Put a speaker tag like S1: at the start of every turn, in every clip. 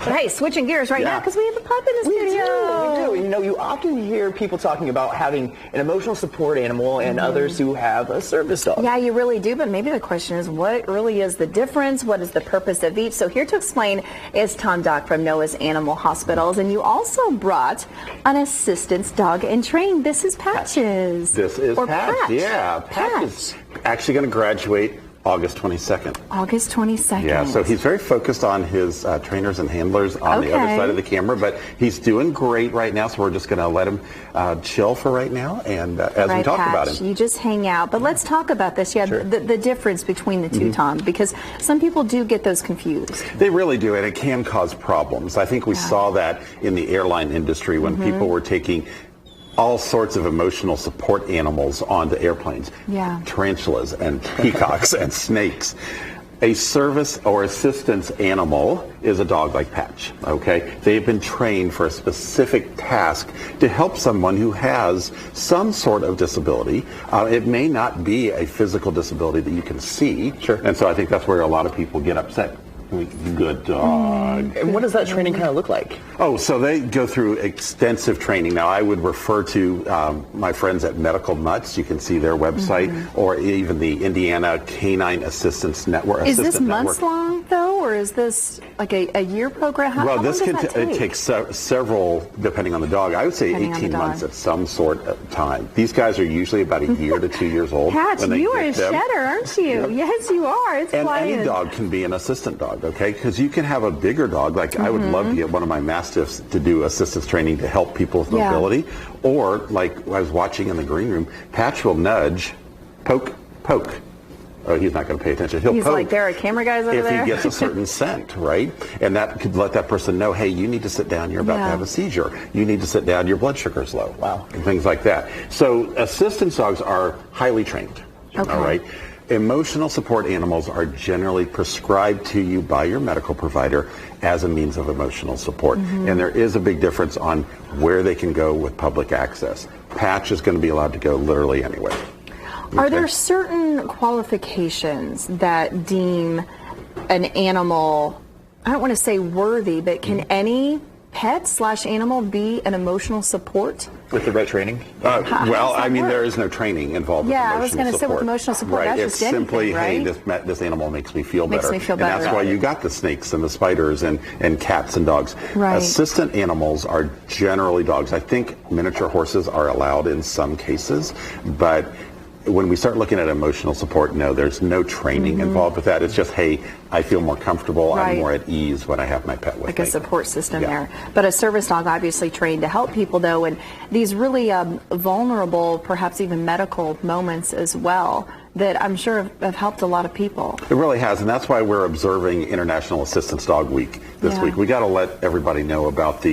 S1: But hey, switching gears right now because we have a pup in the studio.
S2: We do. You know, you often hear people talking about having an emotional support animal and others who have a service dog.
S1: Yeah, you really do. But maybe the question is, what really is the difference? What is the purpose of each? So here to explain is Tom Dock from Noah's Animal Hospitals. And you also brought an assistance dog in training. This is Patches.
S3: This is Patch. Yeah, Patch is actually going to graduate August 22nd.
S1: August 22nd.
S3: Yeah, so he's very focused on his trainers and handlers on the other side of the camera, but he's doing great right now, so we're just going to let him chill for right now, and as we talk about him.
S1: You just hang out. But let's talk about this. Yeah, the difference between the two, Tom, because some people do get those confused.
S3: They really do, and it can cause problems. I think we saw that in the airline industry when people were taking all sorts of emotional support animals onto airplanes.
S1: Yeah.
S3: Tarantulas and peacocks and snakes. A service or assistance animal is a dog like Patch, okay? They've been trained for a specific task to help someone who has some sort of disability. It may not be a physical disability that you can see. And so I think that's where a lot of people get upset. Good dog.
S2: And what does that training kind of look like?
S3: Oh, so they go through extensive training. Now, I would refer to my friends at Medical Mutt. You can see their website, or even the Indiana Canine Assistance Network.
S1: Is this months long, though, or is this like a year program? How long does that take?
S3: It takes several, depending on the dog. I would say 18 months at some sort of time. These guys are usually about a year to 2 years old.
S1: Patch, you are a shedder, aren't you? Yes, you are. It's
S3: and any dog can be an assistant dog. Okay, because you can have a bigger dog. Like I would love to get one of my Mastiffs to do assistance training to help people with mobility. Or like I was watching in the green room, Patch will nudge, poke. Oh, he's not going to pay attention. He's poke
S1: like, there are camera guys over there.
S3: If he gets a certain scent, right? And that could let that person know, hey, you need to sit down. You're about to have a seizure. You need to sit down. Your blood sugar's low.
S2: Wow.
S3: And things like that. So assistance dogs are highly trained.
S1: Okay.
S3: All right. Emotional support animals are generally prescribed to you by your medical provider as a means of emotional support. And there is a big difference on where they can go with public access. Patch is going to be allowed to go literally anywhere.
S1: Are there certain qualifications that deem an animal, I don't want to say worthy, but can any pet/animal be an emotional support?
S2: With the right training?
S3: Well, I mean, there is no training involved with emotional support.
S1: I was going to say with emotional support, that's
S3: it's
S1: just
S3: simply,
S1: anything,
S3: hey, this animal makes me feel better.
S1: Makes me feel better.
S3: And that's why you got the snakes and the spiders and cats and dogs.
S1: Right.
S3: Assistant animals are generally dogs. I think miniature horses are allowed in some cases, but when we start looking at emotional support, no, there's no training involved with that. It's just, hey, I feel more comfortable, I'm more at ease when I have my pet with me.
S1: Like a support system there. But a service dog obviously trained to help people, though, and these really vulnerable, perhaps even medical moments as well, that I'm sure have helped a lot of people.
S3: It really has, and that's why we're observing International Assistance Dog Week this week. We got to let everybody know about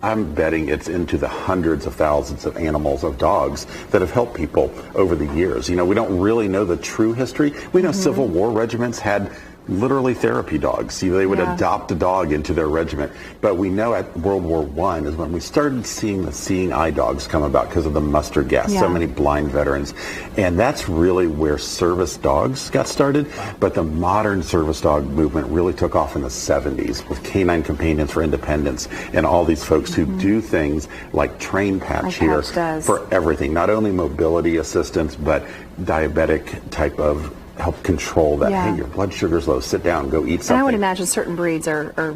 S3: I'm betting it's into the hundreds of thousands of animals, of dogs, that have helped people over the years. You know, we don't really know the true history. We know Civil War regiments had literally therapy dogs. You know, they would adopt a dog into their regiment. But we know at World War I is when we started seeing the seeing eye dogs come about because of the mustard gas. So many blind veterans. And that's really where service dogs got started. But the modern service dog movement really took off in the 70s with Canine Companions for Independence and all these folks who do things like train Patch here for everything. Not only mobility assistance, but diabetic type of help control that. Hey, your blood sugar's low. Sit down. Go eat something.
S1: And I would imagine certain breeds are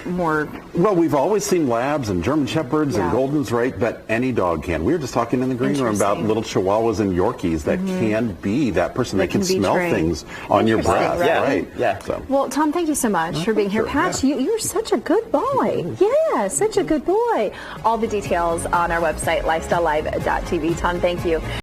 S1: more.
S3: Well, we've always seen Labs and German Shepherds and Goldens, right? But any dog can. We were just talking in the green room about little Chihuahuas and Yorkies that can be that person that can smell things on your breath, right?
S2: Yeah.
S3: So.
S1: Well, Tom, thank you so much for being here. Patch, you're such a good boy. Yeah, such a good boy. All the details on our website, lifestylelive.tv. Tom, thank you.